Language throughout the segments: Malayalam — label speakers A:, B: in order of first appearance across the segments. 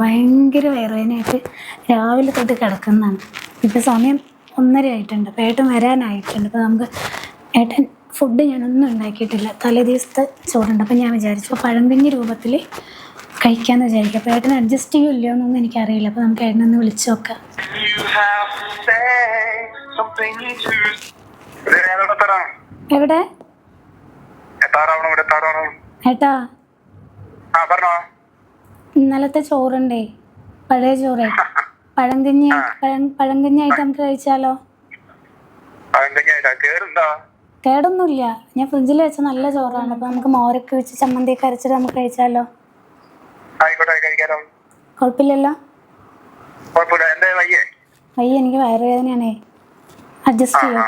A: ഭയങ്കര വയറുവേദനയായിട്ട് രാവിലെ തൊട്ട് കിടക്കുന്നതാണ്. ഇപ്പോൾ സമയം 1:30 ആയിട്ടുണ്ട്. അപ്പോൾ ഏട്ടൻ വരാനായിട്ടുണ്ട്. അപ്പോൾ നമുക്ക് ഏട്ടൻ ഫുഡ് ഞാനൊന്നും ഉണ്ടാക്കിയിട്ടില്ല. തലേ ദിവസത്തെ ചോറുണ്ട്. അപ്പോൾ ഞാൻ വിചാരിച്ചു പഴങ്കഞ്ഞി രൂപത്തിൽ കഴിക്കാമെന്ന് വിചാരിക്കും. അപ്പോൾ ഏട്ടൻ അഡ്ജസ്റ്റ് ചെയ്യുമല്ലോ എന്നൊന്നും എനിക്കറിയില്ല. അപ്പോൾ നമുക്ക് ഏട്ടനൊന്ന് വിളിച്ചു നോക്കാം. എവിടെ ഏട്ടാ? ഇന്നലത്തെ ചോറുണ്ടേ, പഴയ ചോറേ, പഴങ്കഞ്ഞിയായിട്ട് നമുക്ക് കഴിച്ചാലോ? കേടൊന്നുമില്ല. ഞാൻ ഫ്രിഡ്ജിൽ വെച്ച നല്ല ചോറാണ്. അപ്പൊ നമുക്ക് മോരൊക്കെ വെച്ച് ചമ്മന്തിയൊക്കെ അരച്ചിട്ട് നമുക്ക് കഴിച്ചാലോ? കുഴപ്പമില്ലല്ലോ? വയ്യ, എനിക്ക് വയറുവേദനയാണേ. അഡ്ജസ്റ്റ് ചെയ്യോ?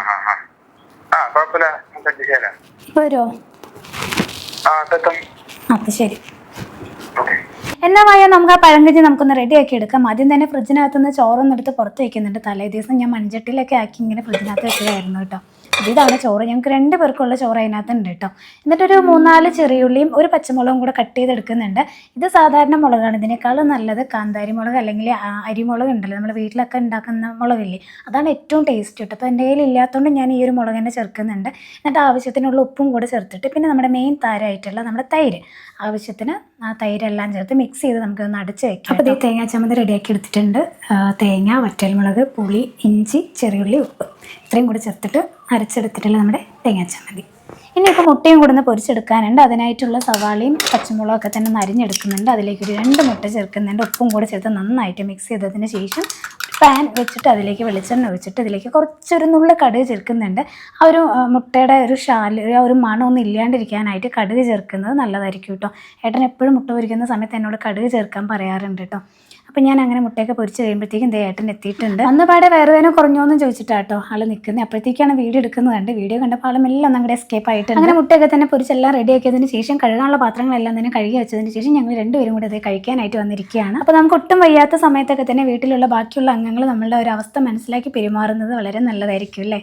A: ഇപ്പൊ വരുമോ? അപ്പൊ ശരി. എന്നാ വയ്യ, നമുക്ക് ആ പഴങ്കഞ്ഞി നമുക്കൊന്ന് റെഡിയാക്കി എടുക്കാം. ആദ്യം തന്നെ ഫ്രിഡ്ജിനകത്തുനിന്ന് ചോറൊന്നും എടുത്ത് പുറത്ത് വയ്ക്കുന്നുണ്ട്. തലേ ദിവസം ഞാൻ മൺചട്ടിയിലൊക്കെ ആക്കി ഇങ്ങനെ ഫ്രിഡ്ജിനകത്ത് വെച്ചതായിരുന്നു കേട്ടോ. ഇതാണ് ചോറ്. ഞങ്ങൾക്ക് 2 പേർക്കുള്ള ചോറ് അതിനകത്തുണ്ട് കേട്ടോ. എന്നിട്ടൊരു 3-4 ചെറിയുള്ളിയും ഒരു പച്ചമുളകും കൂടെ കട്ട് ചെയ്തെടുക്കുന്നുണ്ട്. ഇത് സാധാരണ മുളകാണ്. ഇതിനേക്കാളും നല്ലത് കാന്താരി മുളക് അല്ലെങ്കിൽ അരിമുളക് ഉണ്ടല്ലോ, നമ്മൾ വീട്ടിലൊക്കെ ഉണ്ടാക്കുന്ന മുളകില്ലേ, അതാണ് ഏറ്റവും ടേസ്റ്റ് കേട്ടോ. അപ്പോൾ എൻ്റെ കയ്യിൽ ഇല്ലാത്തതുകൊണ്ട് ഞാൻ ഈ ഒരു മുളക് തന്നെ ചേർക്കുന്നുണ്ട്. എന്നിട്ട് ആവശ്യത്തിനുള്ള ഉപ്പും കൂടെ ചേർത്തിട്ട് പിന്നെ നമ്മുടെ മെയിൻ താരമായിട്ടുള്ള നമ്മുടെ തൈര്, ആവശ്യത്തിന് ആ തൈരെല്ലാം ചേർത്ത് മിക്സ് ചെയ്ത് നമുക്കൊന്ന് അടച്ച് വയ്ക്കാം. അപ്പോൾ ഈ തേങ്ങാ ചമ്മന്തി റെഡിയാക്കി എടുത്തിട്ടുണ്ട്. തേങ്ങ, വറ്റൽമുളക്, പുളി, ഇഞ്ചി, ചെറിയുള്ളി, ഉപ്പ് ഇത്രയും കൂടി ചേർത്തിട്ട് അരച്ചെടുത്തിട്ടുള്ള നമ്മുടെ തേങ്ങാ ചമ്മന്തി. ഇനിയിപ്പോൾ മുട്ടയും കൂടെ ഒന്ന് പൊരിച്ചെടുക്കാനുണ്ട്. അതിനായിട്ടുള്ള സവാളയും പച്ചമുളകൊക്കെ തന്നെ ഒന്ന് അരിഞ്ഞെടുക്കുന്നുണ്ട്. അതിലേക്കൊരു 2 മുട്ട ചേർക്കുന്നുണ്ട്. ഉപ്പും കൂടെ ചേർത്ത് നന്നായിട്ട് മിക്സ് ചെയ്തതിന് ശേഷം പാൻ വെച്ചിട്ട് അതിലേക്ക് വെളിച്ചെണ്ണ ഒഴിച്ചിട്ട് ഇതിലേക്ക് കുറച്ചൊരു നുള്ള കടുക് ചേർക്കുന്നുണ്ട്. ആ ഒരു മുട്ടയുടെ ഒരു ഒരു മണമൊന്നും ഇല്ലാണ്ടിരിക്കാനായിട്ട് കടുക് ചേർക്കുന്നത് നല്ലതായിരിക്കും കേട്ടോ. ഏട്ടൻ എപ്പോഴും മുട്ട പൊരിക്കുന്ന സമയത്ത് എന്നോട് കടുക് ചേർക്കാൻ പറയാറുണ്ട് കേട്ടോ. അപ്പം ഞാൻ അങ്ങനെ മുട്ടയൊക്കെ പൊരിച്ച് കഴിയുമ്പോഴത്തേക്കും ഏട്ടൻ എത്തിയിട്ടുണ്ട്. അന്നപാടെ വേറെ കുറഞ്ഞോന്നും ചോദിച്ചിട്ടാട്ടോ ആൾ നിൽക്കുന്നത്. അപ്പോഴത്തേക്കാണ് വീഡിയോ എടുക്കുന്നത് കണ്ട്. വീഡിയോ കണ്ടപ്പോൾ ആളുമെല്ലാം നമ്മുടെ എസ്കേപ്പ് ആയിട്ടുണ്ട്. അങ്ങനെ മുട്ടയൊക്കെ തന്നെ പൊരിച്ചെല്ലാം റെഡിയാക്കിയതിന് ശേഷം കഴുകാനുള്ള പാത്രങ്ങളെല്ലാം തന്നെ കഴുകി വെച്ചതിന് ശേഷം ഞങ്ങൾ 2 പേരും കൂടെ അത് കഴിക്കാനായിട്ട് വന്നിരിക്കുകയാണ്. അപ്പോൾ നമുക്ക് ഒട്ടും വയ്യാത്ത സമയത്തൊക്കെ തന്നെ വീട്ടിലുള്ള ബാക്കിയുള്ള അംഗങ്ങൾ നമ്മളുടെ ഒരു അവസ്ഥ മനസ്സിലാക്കി പെരുമാറുന്നത് വളരെ നല്ലതായിരിക്കും അല്ലേ?